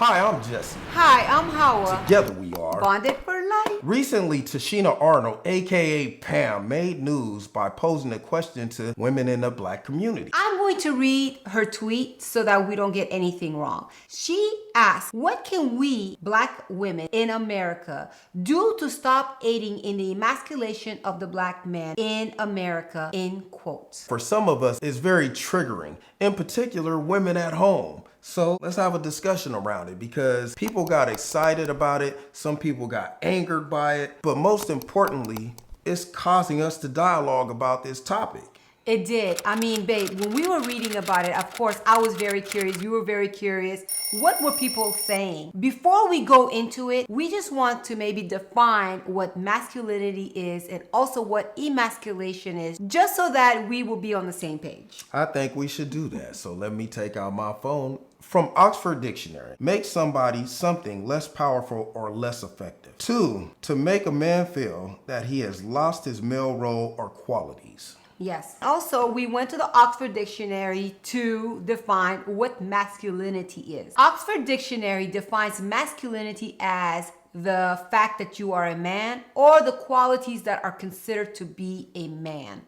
Hi, I'm Jesse. Hi, I'm Hawa. Together we are Bonded for life. Recently, Tichina Arnold, aka Pam, made news by posing a question to women in the black community. I'm going to read her tweet so that we don't get anything wrong. She asked, what can we, black women in America, do to stop aiding in the emasculation of the black man in America, in quotes. For some of us, it's very triggering, in particular, women at home. So let's have a discussion around it because people got excited about it, some people got angered by it, but most importantly, it's causing us to dialogue about this topic. It did. I mean, babe, when we were reading about it, of course, I was very curious. You were very curious. What were people saying? Before we go into it, we just want to maybe define what masculinity is and also what emasculation is, just so that we will be on the same page. I think we should do that. So let me take out my phone. From Oxford Dictionary, make somebody something less powerful or less effective. 2, to make a man feel that he has lost his male role or qualities. Yes. Also, we went to the Oxford Dictionary to define what masculinity is. Oxford Dictionary defines masculinity as the fact that you are a man or the qualities that are considered to be a man.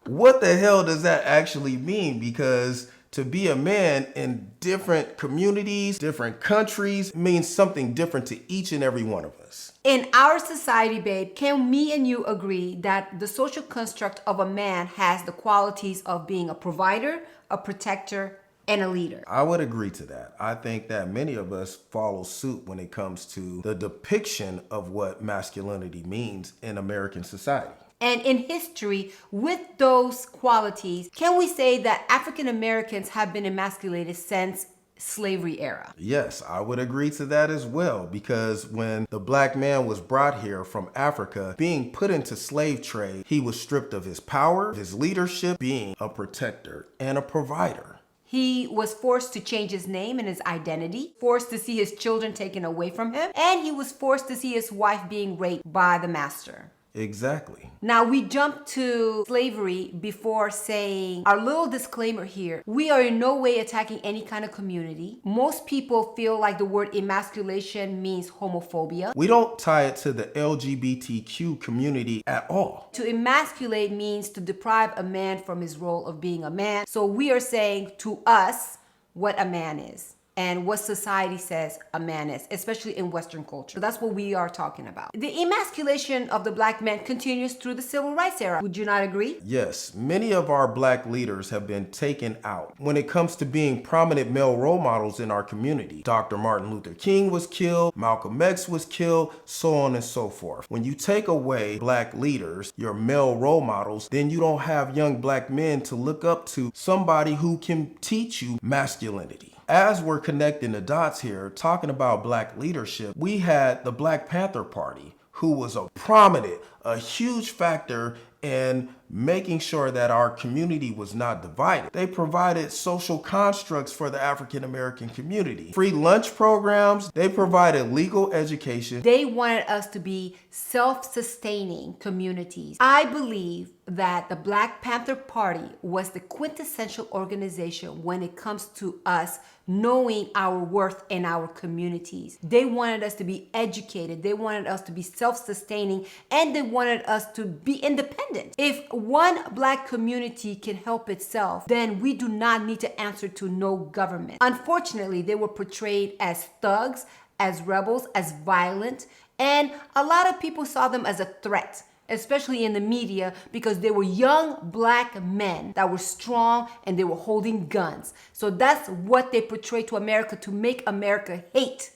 What the hell does that actually mean? Because to be a man in different communities, different countries means something different to each and every one of us. In our society, babe, can me and you agree that the social construct of a man has the qualities of being a provider, a protector, and a leader? I would agree to that. I think that many of us follow suit when it comes to the depiction of what masculinity means in American society. And in history, with those qualities, can we say that African Americans have been emasculated since slavery era? Yes, I would agree to that as well, because when the black man was brought here from Africa, being put into slave trade, he was stripped of his power, his leadership, being a protector and a provider. He was forced to change his name and his identity, forced to see his children taken away from him, and he was forced to see his wife being raped by the master. Exactly. Now we jump to slavery before saying our little disclaimer here. We are in no way attacking any kind of community. Most people feel like the word emasculation means homophobia. We don't tie it to the LGBTQ community at all. To emasculate means to deprive a man from his role of being a man. So we are saying to us what a man is and what society says a man is, especially in Western culture. So that's what we are talking about. The emasculation of the black man continues through the civil rights era. Would you not agree? Yes, many of our black leaders have been taken out when it comes to being prominent male role models in our community. Dr. Martin Luther King was killed, Malcolm X was killed, so on and so forth. When you take away black leaders, your male role models, then you don't have young black men to look up to, somebody who can teach you masculinity. As we're connecting the dots here, talking about black leadership, we had the Black Panther Party, who was a huge factor in making sure that our community was not divided. They provided social constructs for the African American community. Free lunch programs, they provided legal education. They wanted us to be self-sustaining communities. I believe that the Black Panther Party was the quintessential organization when it comes to us knowing our worth in our communities. They wanted us to be educated, they wanted us to be self-sustaining, and they wanted us to be independent. If one black community can help itself, then we do not need to answer to no government. Unfortunately, they were portrayed as thugs, as rebels, as violent, and a lot of people saw them as a threat, especially in the media, because they were young black men that were strong and they were holding guns. So that's what they portrayed to America, to make America hate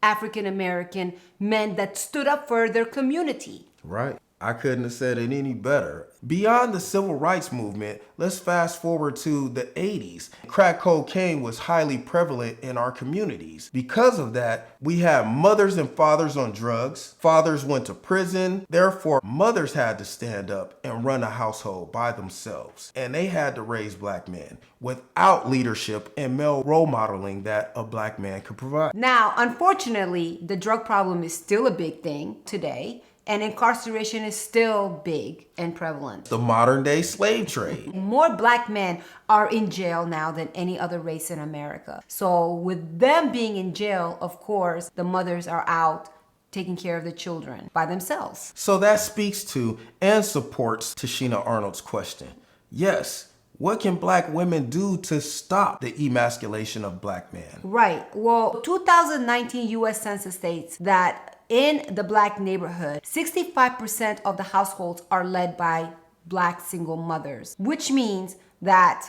African American men that stood up for their community. Right. I couldn't have said it any better. Beyond the civil rights movement, let's fast forward to the 80s. Crack cocaine was highly prevalent in our communities. Because of that, we had mothers and fathers on drugs. Fathers went to prison. Therefore, mothers had to stand up and run a household by themselves. And they had to raise black men without leadership and male role modeling that a black man could provide. Now, unfortunately, the drug problem is still a big thing today. And incarceration is still big and prevalent. The modern day slave trade. More black men are in jail now than any other race in America. So with them being in jail, of course, the mothers are out taking care of the children by themselves. So that speaks to and supports Tichina Arnold's question. Yes, what can black women do to stop the emasculation of black men? Right. Well, 2019 U.S. Census states that in the black neighborhood, 65% of the households are led by black single mothers, which means that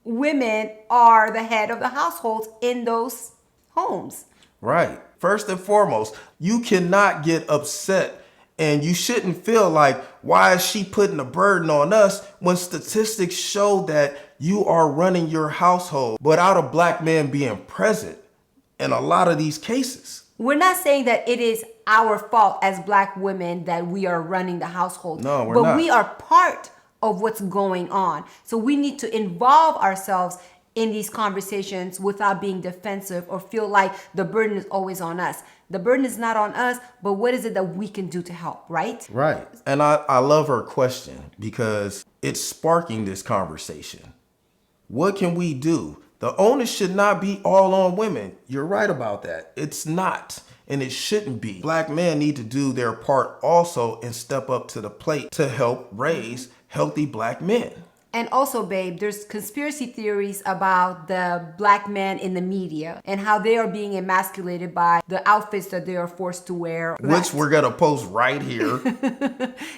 women are the head of the households in those homes. Right. First and foremost, you cannot get upset and you shouldn't feel like, why is she putting a burden on us when statistics show that you are running your household without a black man being present in a lot of these cases. We're not saying that it is our fault as black women that we are running the household. No, we're but not. We are part of what's going on. So we need to involve ourselves in these conversations without being defensive or feel like the burden is always on us. The burden is not on us, but what is it that we can do to help, right? Right. And I love her question because it's sparking this conversation. What can we do? The onus should not be all on women. You're right about that. It's not, and it shouldn't be. Black men need to do their part also and step up to the plate to help raise healthy black men. And also, babe, there's conspiracy theories about the black men in the media and how they are being emasculated by the outfits that they are forced to wear. Which we're going to post right here.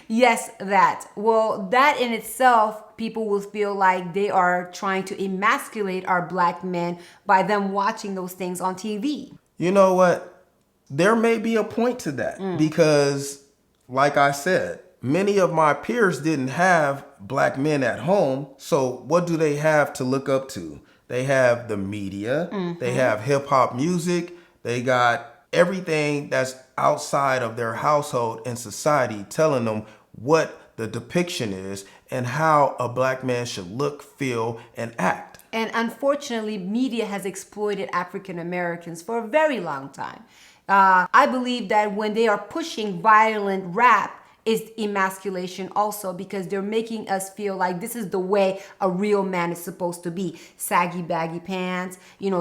Yes, that. Well, that in itself, people will feel like they are trying to emasculate our black men by them watching those things on TV. You know what? There may be a point to that because, like I said, many of my peers didn't have black men at home. So what do they have to look up to? They have the media, they have hip hop music, they got everything that's outside of their household and society telling them what the depiction is and how a black man should look, feel, and act. And unfortunately, media has exploited African Americans for a very long time. I believe that when they are pushing violent rap, is emasculation also, because they're making us feel like this is the way a real man is supposed to be. Saggy, baggy pants,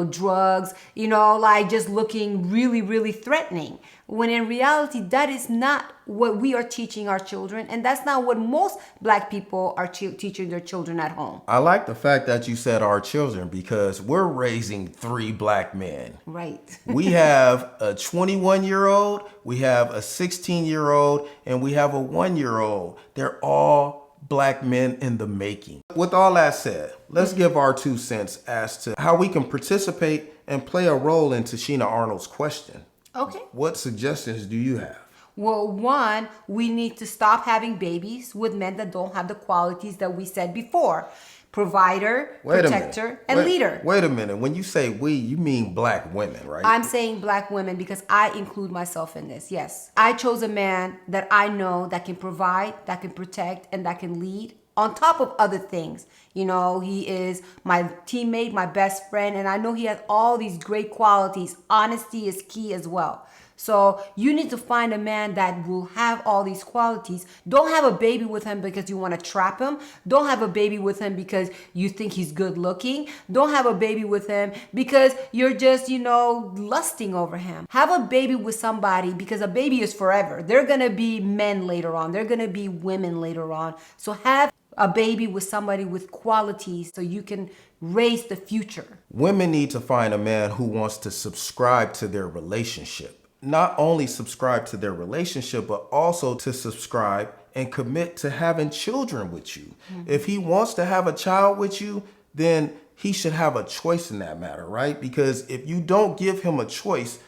drugs, like just looking really, really threatening. When in reality, that is not what we are teaching our children. And that's not what most black people are teaching their children at home. I like the fact that you said our children because we're raising 3 black men. Right. We have a 21-year-old, we have a 16-year-old, and we have a 1-year-old. They're all black men in the making. With all that said, let's give our 2 cents as to how we can participate and play a role in Tichina Arnold's question. Okay. What suggestions do you have? Well, one, we need to stop having babies with men that don't have the qualities that we said before. Provider, protector, and leader. Wait a minute. When you say we, you mean black women, right? I'm saying black women because I include myself in this, yes. I chose a man that I know that can provide, that can protect, and that can lead. On top of other things, he is my teammate, my best friend, and I know he has all these great qualities. Honesty is key as well. So you need to find a man that will have all these qualities. Don't have a baby with him because you want to trap him. Don't have a baby with him because you think he's good looking. Don't have a baby with him because you're just, lusting over him. Have a baby with somebody because a baby is forever. They're going to be men later on. They're going to be women later on. So have a baby with somebody with qualities so you can raise the future. Women need to find a man who wants to subscribe to their relationship. Not only subscribe to their relationship, but also to subscribe and commit to having children with you. If he wants to have a child with you, then he should have a choice in that matter, right? Because if you don't give him a choice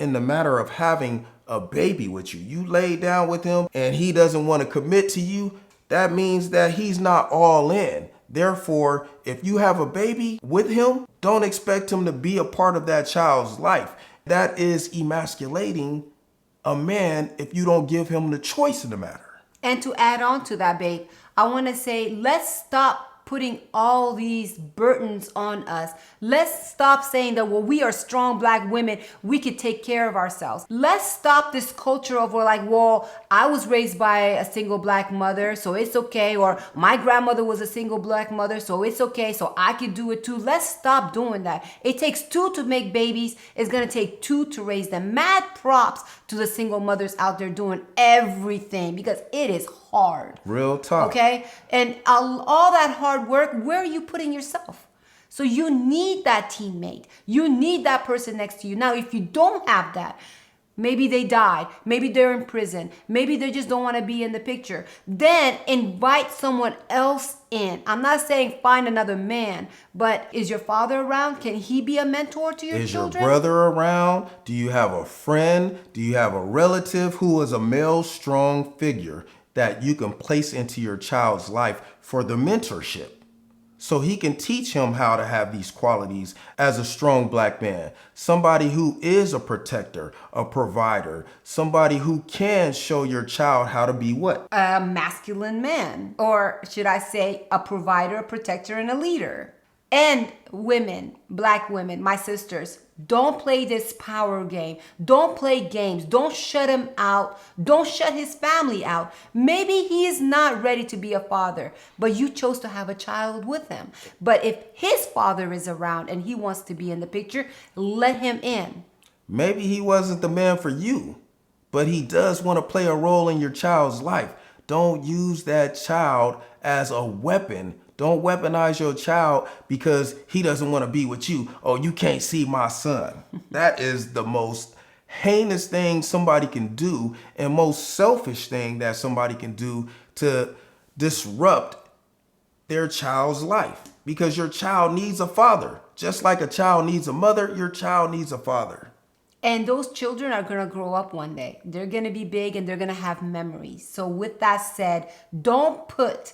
in the matter of having a baby with you, you lay down with him and he doesn't want to commit to you, that means that he's not all in. Therefore, if you have a baby with him, don't expect him to be a part of that child's life. That is emasculating a man if you don't give him the choice in the matter. And to add on to that, babe, I want to say let's stop putting all these burdens on us. Let's stop saying that, well, we are strong black women, we could take care of ourselves. Let's stop this culture of, we're like, well, I was raised by a single black mother, so it's okay. Or my grandmother was a single black mother, so it's okay, so I could do it too. Let's stop doing that. It takes two to make babies. It's gonna take two to raise them. Mad props to the single mothers out there doing everything, because it is hard. Real talk. Okay? And all that hard work, where are you putting yourself? So you need that teammate. You need that person next to you. Now, if you don't have that, maybe they died, maybe they're in prison, maybe they just don't want to be in the picture, then invite someone else in. I'm not saying find another man, but is your father around? Can he be a mentor to your children? Is your brother around? Do you have a friend? Do you have a relative who is a male strong figure that you can place into your child's life for the mentorship? So he can teach him how to have these qualities as a strong black man. Somebody who is a protector, a provider, somebody who can show your child how to be what? A masculine man, or should I say a provider, a protector, and a leader. And women, black women, my sisters, don't play this power game. Don't play games. Don't shut him out. Don't shut his family out. Maybe he is not ready to be a father, but you chose to have a child with him. But if his father is around and he wants to be in the picture, let him in. Maybe he wasn't the man for you, but he does want to play a role in your child's life. Don't use that child as a weapon. Don't weaponize your child because he doesn't want to be with you. Oh, you can't see my son. That is the most heinous thing somebody can do and most selfish thing that somebody can do to disrupt their child's life, because your child needs a father. Just like a child needs a mother, your child needs a father. And those children are going to grow up one day. They're going to be big and they're going to have memories. So with that said, don't put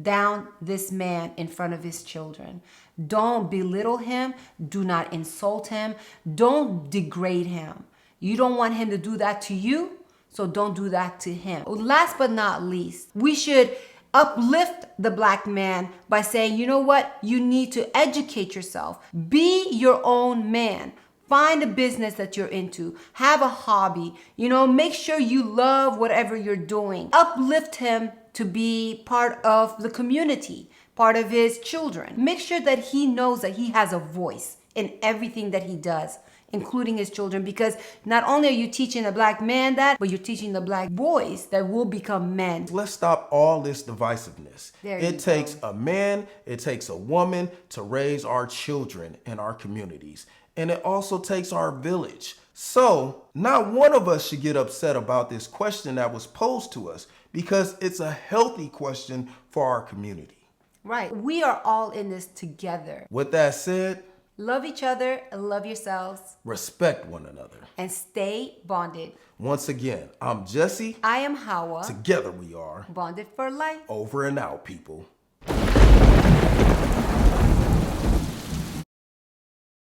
down this man in front of his children. Don't belittle him. Do not insult him. Don't degrade him. You don't want him to do that to you, so don't do that to him. Last but not least, we should uplift the black man by saying, you know what? You need to educate yourself. Be your own man. Find a business that you're into. Have a hobby. Make sure you love whatever you're doing. Uplift him to be part of the community, part of his children. Make sure that he knows that he has a voice in everything that he does, including his children, because not only are you teaching a black man that, but you're teaching the black boys that will become men. Let's stop all this divisiveness. It takes a man, it takes a woman to raise our children in our communities. And it also takes our village. So not one of us should get upset about this question that was posed to us, because it's a healthy question for our community. Right. We are all in this together. With that said, love each other and love yourselves. Respect one another. And stay bonded. Once again, I'm Jesse. I am Hawa. Together we are Bonded for life. Over and out, people.